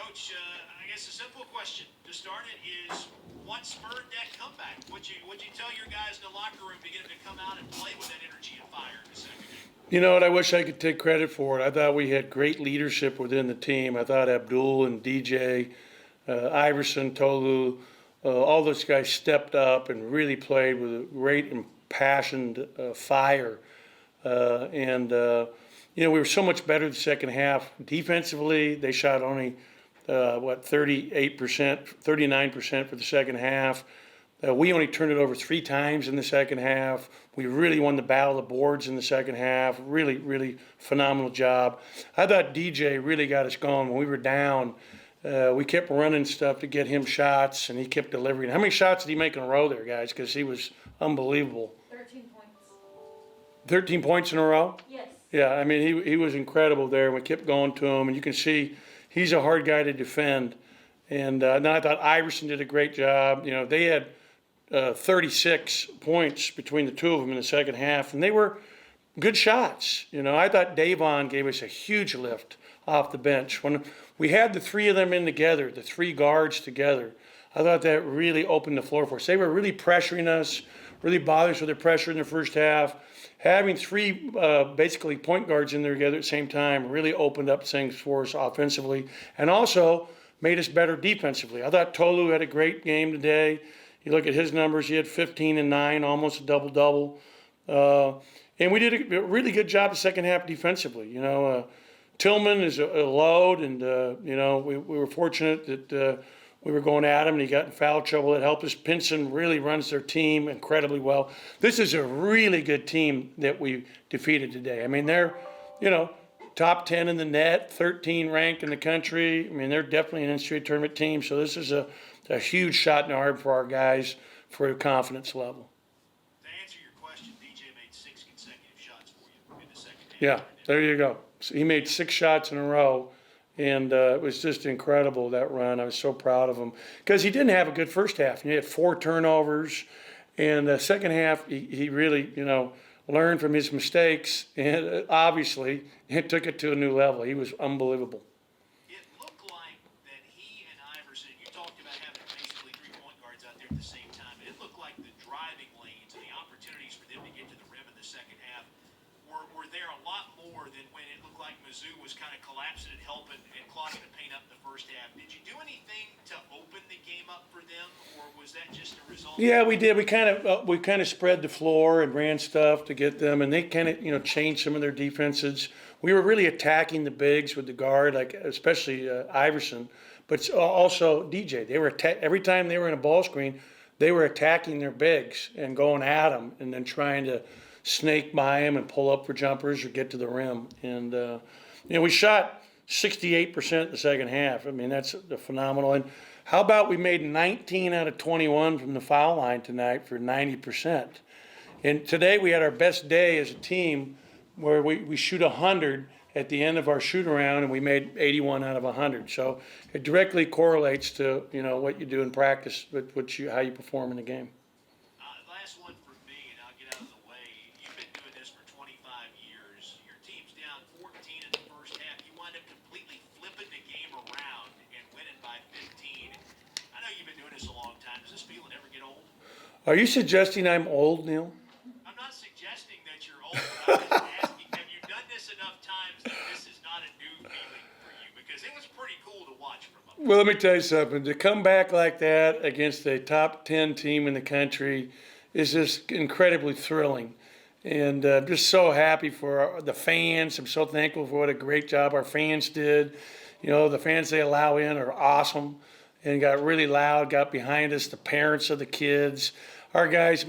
Coach, I guess a simple question to start it is, what spurred that comeback? Would you tell your guys in the locker room to get them to come out and play with that energy and fire in the second game? You know what? I wish I could take credit for it. I thought we had great leadership within the team. I thought Abdul and DJ, Iverson, Tolu, all those guys stepped up and really played with a great impassioned fire. We were so much better the second half. Defensively, they shot only, 38%, 39% for the second half. We only turned it over 3 times in the second half. We really won the battle of the boards in the second half. Really, really phenomenal job. I thought DJ really got us going when we were down. We kept running stuff to get him shots, and he kept delivering. How many shots did he make in a row there, guys? Because he was unbelievable. 13 points. 13 points in a row? Yes. Yeah, I mean, he was incredible there. We kept going to him, and you can see he's a hard guy to defend. And then I thought Iverson did a great job. You know, they had 36 points between the two of them in the second half, and they were good shots. You know, I thought Davon gave us a huge lift off the bench. When we had the 3 of them in together, the 3 guards together, I thought that really opened the floor for us. They were really pressuring us, really bothering us with their pressure in the first half. Having 3 basically point guards in there together at the same time really opened up things for us offensively and also made us better defensively. I thought Tolu had a great game today. You look at his numbers, he had 15 and 9, almost a double-double. And we did a really good job the second half defensively. You know, Tillman is a load, and, we were fortunate that we were going at him, and he got in foul trouble. It helped us. Pinson really runs their team incredibly well. This is a really good team that we defeated today. I mean, they're, top 10 in the net, 13 ranked in the country. I mean, they're definitely an NCAA tournament team. So this is a huge shot in the arm for our guys for a confidence level. To answer your question, DJ made 6 consecutive shots for you in the second half. Yeah, there you go. So he made 6 shots in a row. And it was just incredible, that run. I was so proud of him. Because he didn't have a good first half. He had 4 turnovers. And the second half, he really, learned from his mistakes. And obviously, it took it to a new level. He was unbelievable. It looked like that he and Iverson, you talked about having basically 3 point guards out there at the same time. It looked like the driving lanes and the opportunities for them to get to the rim in the second half were there a lot more than when it looked like MSU was kind of collapsing and helping and clogging the paint up in the first half. Did you do anything to open the game up for them, or was that just a result? Yeah, we did. We kind of spread the floor and ran stuff to get them, and they kind of changed some of their defenses. We were really attacking the bigs with the guard, like especially Iverson, but also DJ. They were every time they were in a ball screen, they were attacking their bigs and going at them, and then trying to snake by him and pull up for jumpers or get to the rim. And, we shot 68% in the second half. I mean, that's phenomenal. And how about we made 19 out of 21 from the foul line tonight for 90%. And today we had our best day as a team where we shoot 100 at the end of our shoot around, and we made 81 out of 100. So it directly correlates to, what you do in practice with how you perform in the game. Last one for me, and I'll get out of the way. You've been doing this for 25 years. Your team's down 14 in the first half. You wind up completely flipping the game around and winning by 15. I know you've been doing this a long time. Does this feeling ever get old? Are you suggesting I'm old, Neil? I'm not suggesting that you're old. I'm just asking, have you done this enough times that this is not a new feeling for you? Because it was pretty cool to watch from up there. Well, let me tell you something. To come back like that against a top 10 team in the country is just incredibly thrilling. And I'm just so happy for the fans. I'm so thankful for what a great job our fans did. The fans they allow in are awesome and got really loud, got behind us, the parents of the kids. Our guys,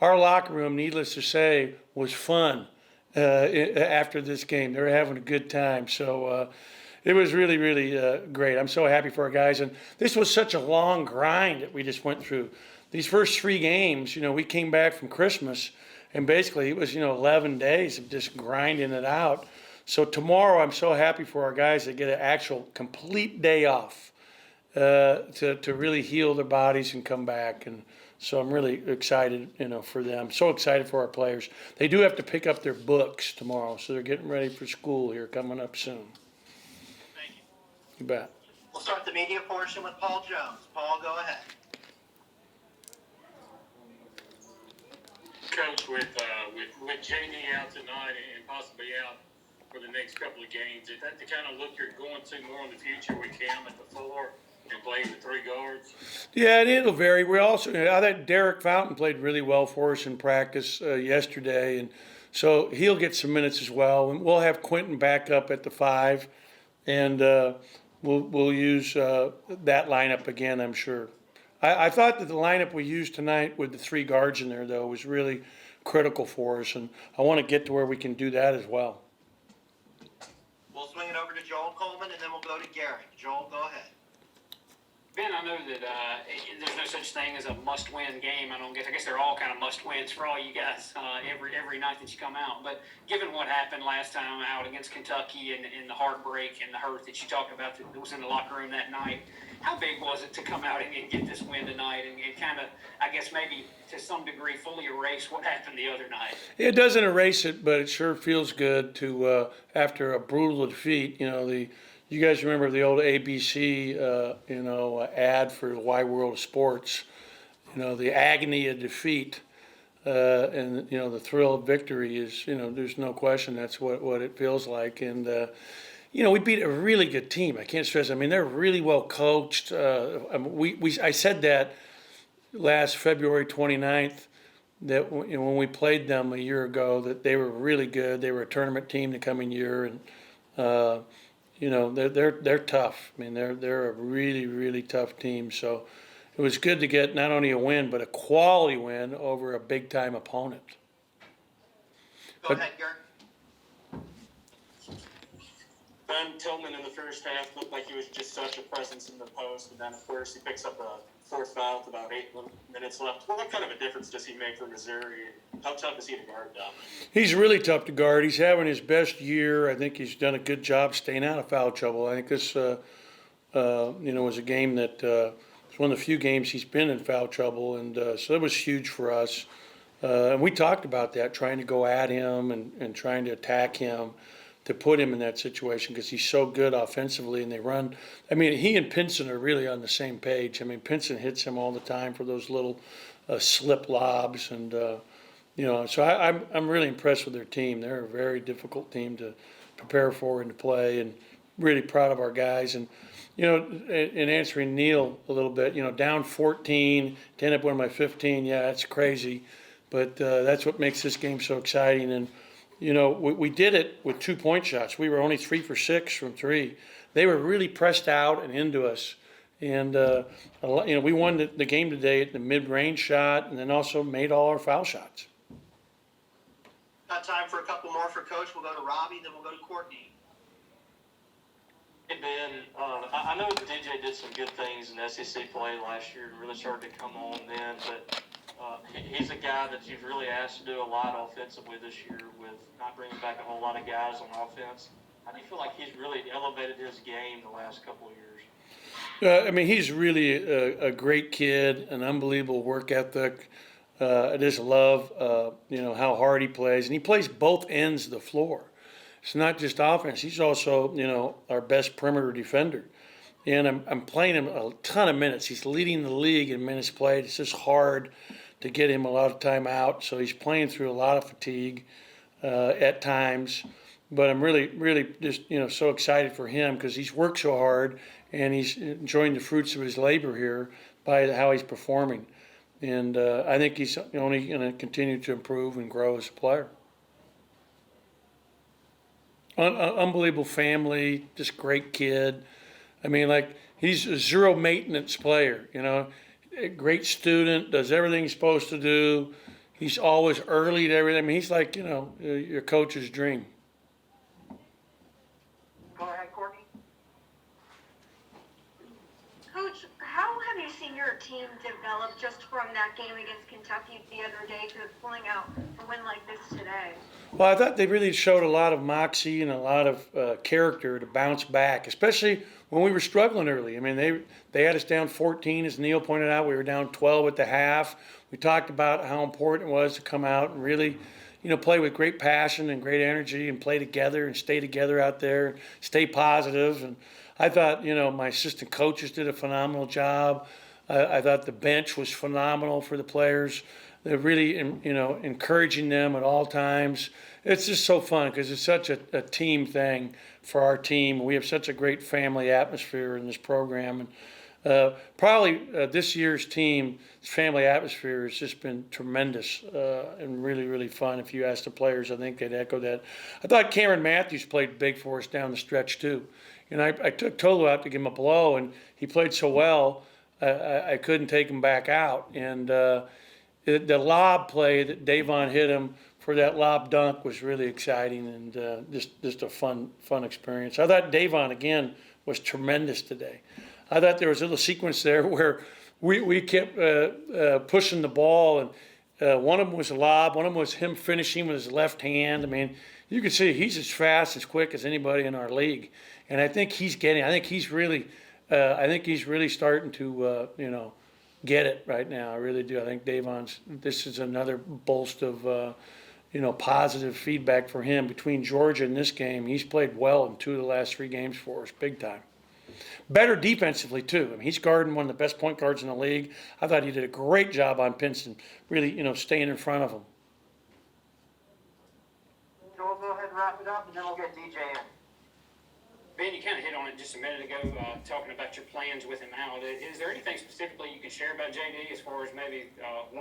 our locker room, needless to say, was fun after this game. They were having a good time. So it was really, really great. I'm so happy for our guys. And this was such a long grind that we just went through. These first 3 games, we came back from Christmas, and basically it was, 11 days of just grinding it out. So tomorrow I'm so happy for our guys that get an actual complete day off to really heal their bodies and come back. And so I'm really excited, for them. So excited for our players. They do have to pick up their books tomorrow, so they're getting ready for school here coming up soon. Thank you. You bet. We'll start the media portion with Paul Jones. Paul, go ahead. Coach, with JD out tonight and possibly out for the next couple of games, is that the kind of look you're going to more in the future with Cam at the 4 and playing the 3 guards? Yeah, and it'll vary. We also, I thought Derek Fountain played really well for us in practice yesterday, and so he'll get some minutes as well. And we'll have Quentin back up at the 5, and we'll use that lineup again, I'm sure. I thought that the lineup we used tonight with the 3 guards in there, though, was really critical for us, and I want to get to where we can do that as well. We'll swing it over to Joel Coleman, and then we'll go to Gary. Joel, go ahead. Ben, I know that there's no such thing as a must-win game. I guess they're all kind of must-wins for all you guys every night that you come out. But given what happened last time out against Kentucky and the heartbreak and the hurt that you talked about that was in the locker room that night, how big was it to come out and get this win tonight and kind of, I guess maybe to some degree, fully erase what happened the other night? It doesn't erase it, but it sure feels good to, after a brutal defeat, you guys remember the old ABC, ad for the wide world of sports, the agony of defeat, and, the thrill of victory is, there's no question that's what it feels like. And, we beat a really good team. I can't stress, they're really well coached. I said that last February 29th, that when we played them a year ago, that they were really good. They were a tournament team the coming year, and they're tough. They're a really, really tough team. So it was good to get not only a win, but a quality win over a big time opponent. Go ahead, Gary. Ben, Tillman in the first half looked like he was just such a presence in the post, and then of course he picks up a 4th foul with about 8 minutes left. What kind of a difference does he make for Missouri? How tough is he to guard down? He's really tough to guard. He's having his best year. I think he's done a good job staying out of foul trouble. I think this, was a game that was one of the few games he's been in foul trouble, and so it was huge for us. And we talked about that, trying to go at him and trying to attack him, to put him in that situation because he's so good offensively and they run. He and Pinson are really on the same page. Pinson hits him all the time for those little slip lobs, and so I'm really impressed with their team. They're a very difficult team to prepare for and to play, and really proud of our guys. And in answering Neil a little bit, down 14 to end up winning by 15, yeah, that's crazy, but that's what makes this game so exciting. And we did it with 2-point shots. We were only 3 for 6 from 3. They were really pressed out and into us. And, we won the game today at the mid-range shot and then also made all our foul shots. Got time for a couple more for Coach. We'll go to Robbie, then we'll go to Courtney. Hey, Ben, I know that DJ did some good things in SEC play last year and really started to come on then, but he's a guy that you've really asked to do a lot offensively this year with not bringing back a whole lot of guys on offense. How do you feel like he's really elevated his game the last couple of years? He's really a great kid, an unbelievable work ethic. I just love, how hard he plays. And he plays both ends of the floor. It's not just offense. He's also, our best perimeter defender. And I'm playing him a ton of minutes. He's leading the league in minutes played. It's just hard to get him a lot of time out. So he's playing through a lot of fatigue at times. But I'm really, really just, so excited for him because he's worked so hard and he's enjoying the fruits of his labor here by how he's performing. And I think he's only going to continue to improve and grow as a player. Unbelievable family, just great kid. He's a zero maintenance player, a great student, does everything he's supposed to do. He's always early to everything. He's like, your coach's dream. Go ahead, Courtney. Coach, how have you seen your team develop just from that game against Kentucky the other day to pulling out a win like this today? Well, I thought they really showed a lot of moxie and a lot of character to bounce back, especially when we were struggling early. They had us down 14, as Neil pointed out. We were down 12 at the half. We talked about how important it was to come out and really, play with great passion and great energy and play together and stay together out there, stay positive. And I thought, my assistant coaches did a phenomenal job. I thought the bench was phenomenal for the players. They're really, encouraging them at all times. It's just so fun because it's such a team thing for our team. We have such a great family atmosphere in this program. And probably this year's team, family atmosphere has just been tremendous and really, really fun. If you ask the players, I think they'd echo that. I thought Cameron Matthews played big for us down the stretch too. I took Tolu out to give him a blow, and he played so well, I couldn't take him back out. And the lob play that Davon hit him for that lob dunk was really exciting and just a fun experience. I thought Davon, again, was tremendous today. I thought there was a little sequence there where we kept pushing the ball, and one of them was a lob, one of them was him finishing with his left hand. I mean, you can see he's as fast, as quick as anybody in our league. And I think he's really starting to, get it right now. I really do. I think this is another boast of, positive feedback for him. Between Georgia and this game, he's played well in 2 of the last 3 games for us, big time. Better defensively, too. I mean, he's guarding one of the best point guards in the league. I thought he did a great job on Pinson, really, staying in front of him. We'll go ahead and wrap it up, and then we'll get DJ in. Ben, you kind of hit on it just a minute ago, talking about your plans with him out. Is there anything specifically you can share about JD as far as maybe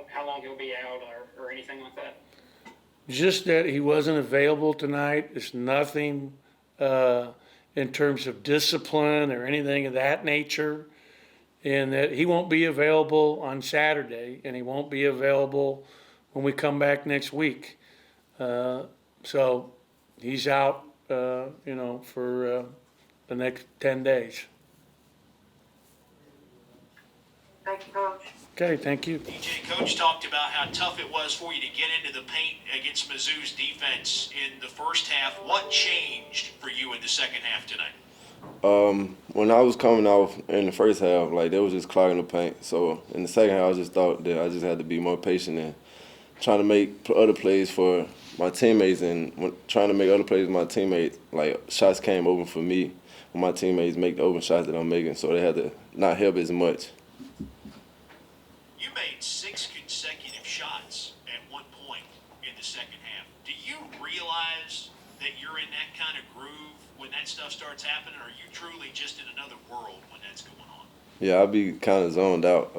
how long he'll be out or anything like that? Just that he wasn't available tonight. It's nothing in terms of discipline or anything of that nature. And that he won't be available on Saturday, and he won't be available when we come back next week. So he's out, for the next 10 days. Thank you, Coach. Okay, thank you. DJ, Coach talked about how tough it was for you to get into the paint against Mizzou's defense in the first half. What changed for you in the second half tonight? When I was coming off in the first half, they was just clogging the paint. So in the second half, I just thought that I just had to be more patient and trying to make other plays for my teammates, and trying to make other plays with my teammates. Shots came open for me when my teammates make the open shots that I'm making, so they had to not help as much. You made 6 consecutive shots at one point in the second half. Do you realize that you're in that kind of groove when that stuff starts happening, or are you truly just in another world when that's going on? Yeah, I'll be kind of zoned out.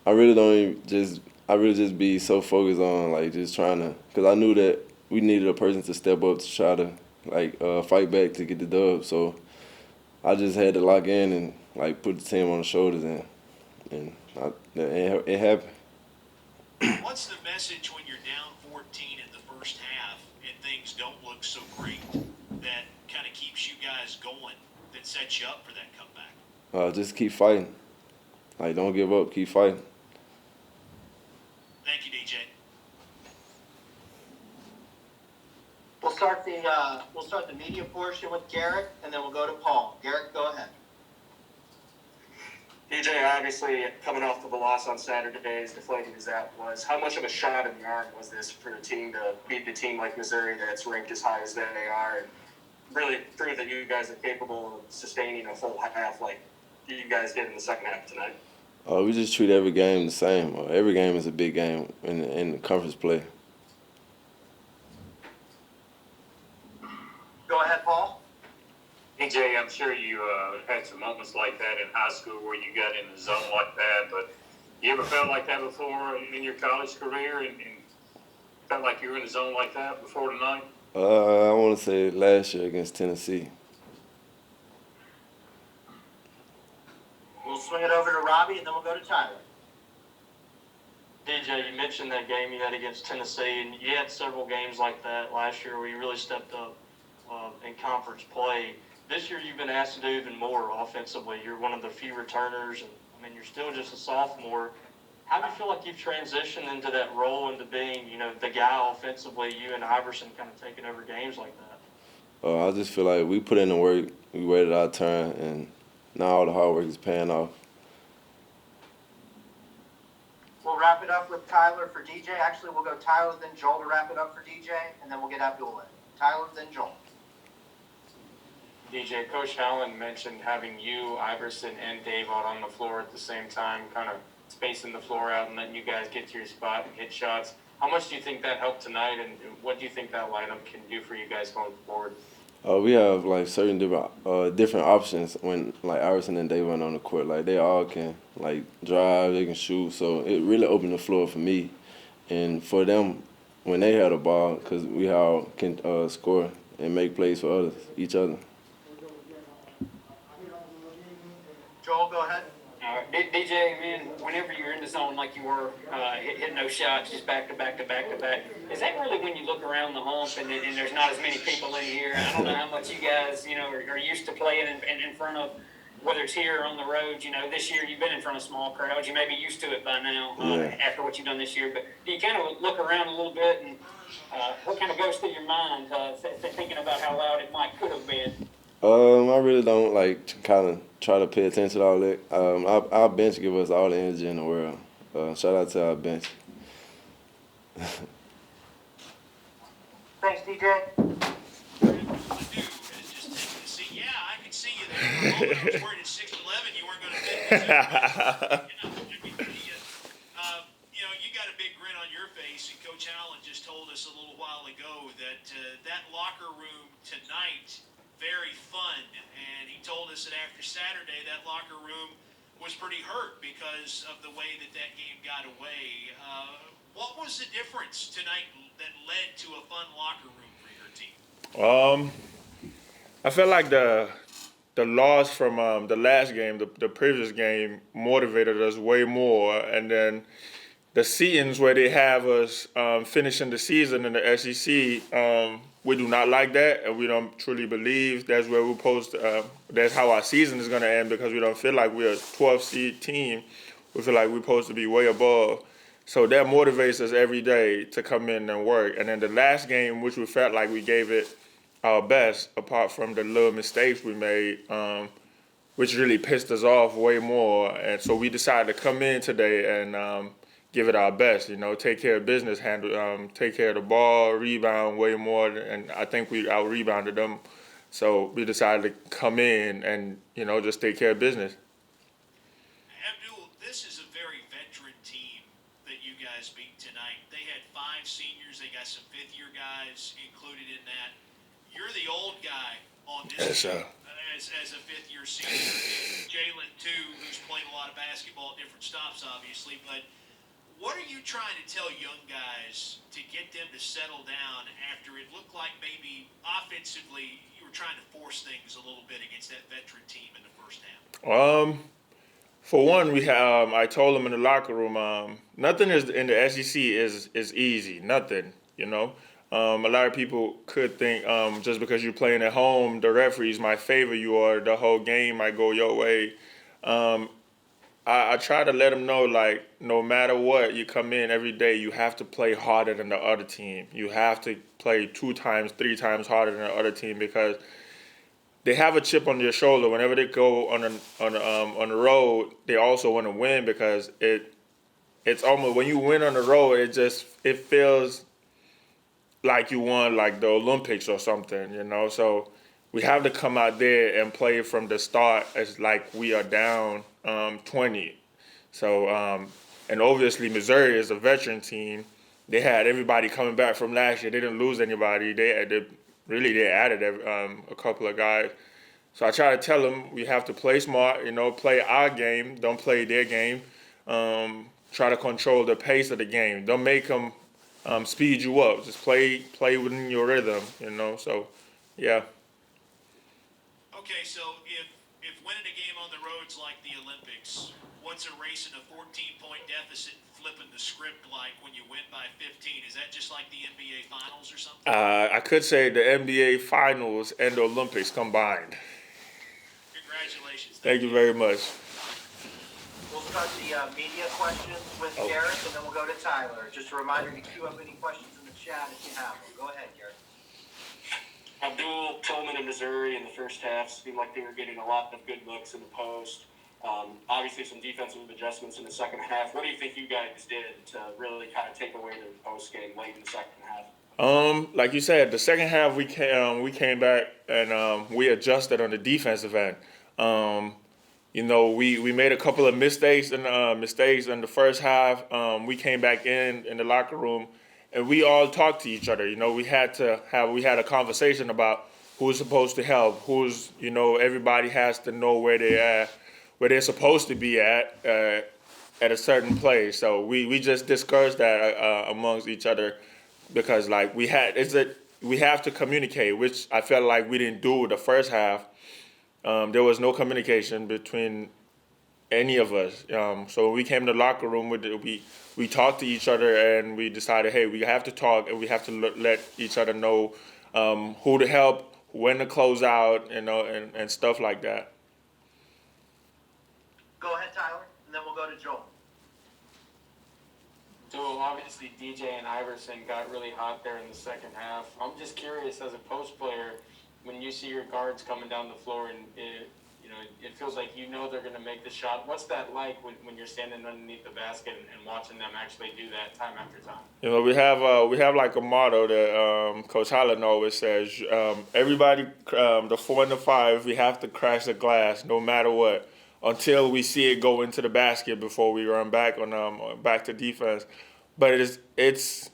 I really just be so focused on just trying to, because I knew that we needed a person to step up to try to fight back to get the dub. So I just had to lock in and put the team on the shoulders, and it happened. What's the message when you're down 14 in the first half and things don't look so great that kind of keeps you guys going, that sets you up for that comeback? Just keep fighting. Don't give up. Keep fighting. Thank you, DJ. We'll start the media portion with Garrett, and then we'll go to Paul. Garrett, go ahead. DJ, obviously, coming off the loss on Saturday, as deflating as that was, how much of a shot in the arm was this for the team to beat the team like Missouri that's ranked as high as they are, and really prove that you guys are capable of sustaining a full half like you guys did in the second half tonight? We just treat every game the same. Every game is a big game in the conference play. Go ahead, Paul. DJ, I'm sure you had some moments like that in high school where you got in the zone like that, but you ever felt like that before in your college career and felt like you were in the zone like that before tonight? I want to say last year against Tennessee. We'll swing it over to Robbie, and then we'll go to Tyler. DJ, you mentioned that game you had against Tennessee, and you had several games like that last year where you really stepped up in conference play. This year you've been asked to do even more offensively. You're one of the few returners, and you're still just a sophomore. How do you feel like you've transitioned into that role, into being, the guy offensively, you and Iverson kind of taking over games like that? I just feel like we put in the work, we waited our turn, and now all the hard work is paying off. We'll wrap it up with Tyler for DJ. Actually, we'll go Tyler, then Joel to wrap it up for DJ, and then we'll get Abdul in. Tyler, then Joel. DJ, Coach Howland mentioned having you, Iverson, and Dave out on the floor at the same time, kind of spacing the floor out and letting you guys get to your spot and hit shots. How much do you think that helped tonight, and what do you think that lineup can do for you guys going forward? We have like certain different options when like Iverson and Dave went on the court. Like they all can like drive, they can shoot. So it really opened the floor for me, and for them when they had a ball, because we all can score and make plays for each other. Joel, go ahead. DJ, man, whenever you're in the zone like you were, hitting those shots just back to back to back to back, is that really when you look around the hump and there's not as many people in here? I don't know how much you guys, are used to playing in front of, whether it's here or on the road. This year you've been in front of small crowds. You may be used to it by now after what you've done this year. But do you kind of look around a little bit and what kind of goes through your mind thinking about how loud it could have been? I really don't like kind of try to pay attention to all that. Our bench give us all the energy in the world. Shout out to our bench. Thanks, DJ. I could see you there. I was worried at 6'11", you weren't going to fit this you got a big grin on your face, and Coach Howland just told us a little while ago that that locker room tonight, very fun, and he told us that after Saturday, that locker room was pretty hurt because of the way that game got away. What was the difference tonight that led to a fun locker room for your team? I felt like the loss from the last game, the previous game, motivated us way more, and then the seasons where they have us finishing the season in the SEC, we do not like that, and we don't truly believe that's where we're supposed to. That's how our season is going to end, because we don't feel like we're a 12th seed team. We feel like we're supposed to be way above. So that motivates us every day to come in and work. And then the last game, which we felt like we gave it our best, apart from the little mistakes we made, which really pissed us off way more. And so we decided to come in today and give it our best, take care of business, take care of the ball, rebound way more, and I think we out-rebounded them. So we decided to come in and, just take care of business. Abdul, this is a very veteran team that you guys beat tonight. They had 5 seniors. They got some fifth-year guys included in that. You're the old guy on this team as a fifth-year senior. Jalen, too, who's played a lot of basketball at different stops, obviously, but what are you trying to tell young guys to get them to settle down after it looked like maybe offensively you were trying to force things a little bit against that veteran team in the first half? For one, I told them in the locker room, nothing is in the SEC is easy. Nothing, A lot of people could think just because you're playing at home, the referees might favor you or the whole game might go your way. I try to let them know, like, no matter what, you come in every day, you have to play harder than the other team. You have to play 2 times, 3 times harder than the other team, because they have a chip on their shoulder. Whenever they go on the road, they also want to win, because it's almost, when you win on the road, it feels like you won like the Olympics or something, So we have to come out there and play from the start as like we are down 20. So, and obviously Missouri is a veteran team. They had everybody coming back from last year. They didn't lose anybody. They added a couple of guys. So I try to tell them we have to play smart, play our game, don't play their game. Try to control the pace of the game. Don't make them speed you up. Just play within your rhythm, So, yeah. Okay, so if winning a game on the road's like the Olympics, what's erasing a 14-point deficit and flipping the script like when you win by 15? Is that just like the NBA Finals or something? I could say the NBA Finals and the Olympics combined. Congratulations. Thank you very much. We'll start the media questions with Garrett, and then we'll go to Tyler. Just a reminder to queue up any questions in the chat if you have them. Go ahead, Garrett. Abdul, Tillman, and Missouri in the first half seemed like they were getting a lot of good looks in the post. Obviously, some defensive adjustments in the second half. What do you think you guys did to really kind of take away the post game late in the second half? Like you said, the second half we came back and we adjusted on the defensive end. We made a couple of mistakes in the first half. We came back in the locker room, and we all talked to each other. We had a conversation about who's supposed to help, everybody has to know where they're supposed to be at a certain place. So we just discussed that amongst each other because we have to communicate, which I felt like we didn't do the first half. There was no communication between any of us. So when we came to the locker room, we talked to each other and we decided, hey, we have to talk and we have to let each other know who to help, when to close out, and stuff like that. Go ahead, Tyler, and then we'll go to Joel. Joel, obviously DJ and Iverson got really hot there in the second half. I'm just curious, as a post player, when you see your guards coming down the floor and it feels like they're going to make the shot. What's that like when you're standing underneath the basket and watching them actually do that time after time? We have like a motto that Coach Howland always says. Everybody, the 4 and the 5, we have to crash the glass no matter what until we see it go into the basket before we run back back to defense. But it's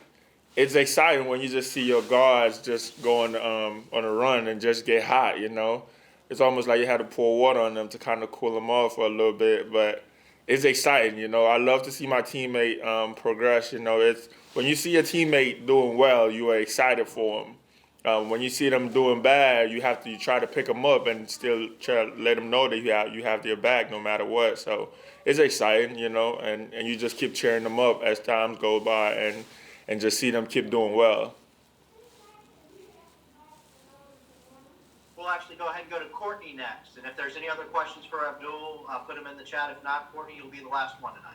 exciting when you just see your guards just going on a run and just get hot, It's almost like you had to pour water on them to kind of cool them off for a little bit, but it's exciting, I love to see my teammate progress, It's when you see a teammate doing well, you are excited for them. When you see them doing bad, you try to pick them up and still try to let them know that you have their back no matter what. So it's exciting, and you just keep cheering them up as times go by and just see them keep doing well. We'll actually go ahead and go to Courtney next. And if there's any other questions for Abdul, put them in the chat. If not, Courtney, you'll be the last one tonight.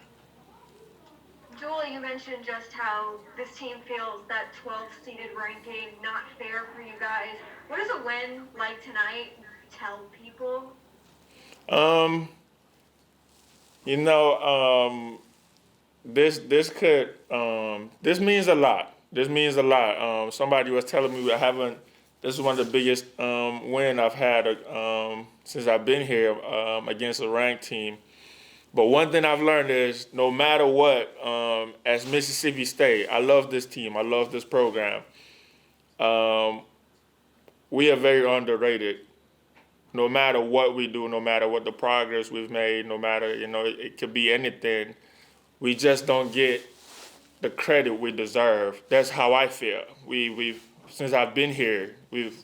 Joel, you mentioned just how this team feels that 12th-seeded ranking not fair for you guys. What does a win like tonight tell people? This means a lot. This means a lot. Somebody was telling me this is one of the biggest win I've had since I've been here against a ranked team. But one thing I've learned is no matter what, as Mississippi State, I love this team. I love this program. We are very underrated. No matter what we do, no matter what the progress we've made, no matter, it could be anything, we just don't get the credit we deserve. That's how I feel. Since I've been here, we've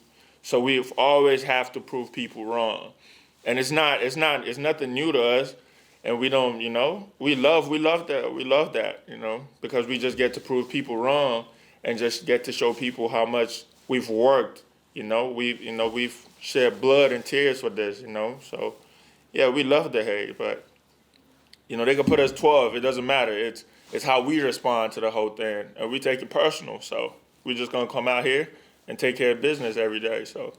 always have to prove people wrong. And it's nothing new to us. And we don't, we love that, because we just get to prove people wrong and just get to show people how much we've worked, we've shed blood and tears for this, So, yeah, we love the hate, but, they can put us 12. It doesn't matter. It's how we respond to the whole thing. And we take it personal. So we're just going to come out here and take care of business every day. So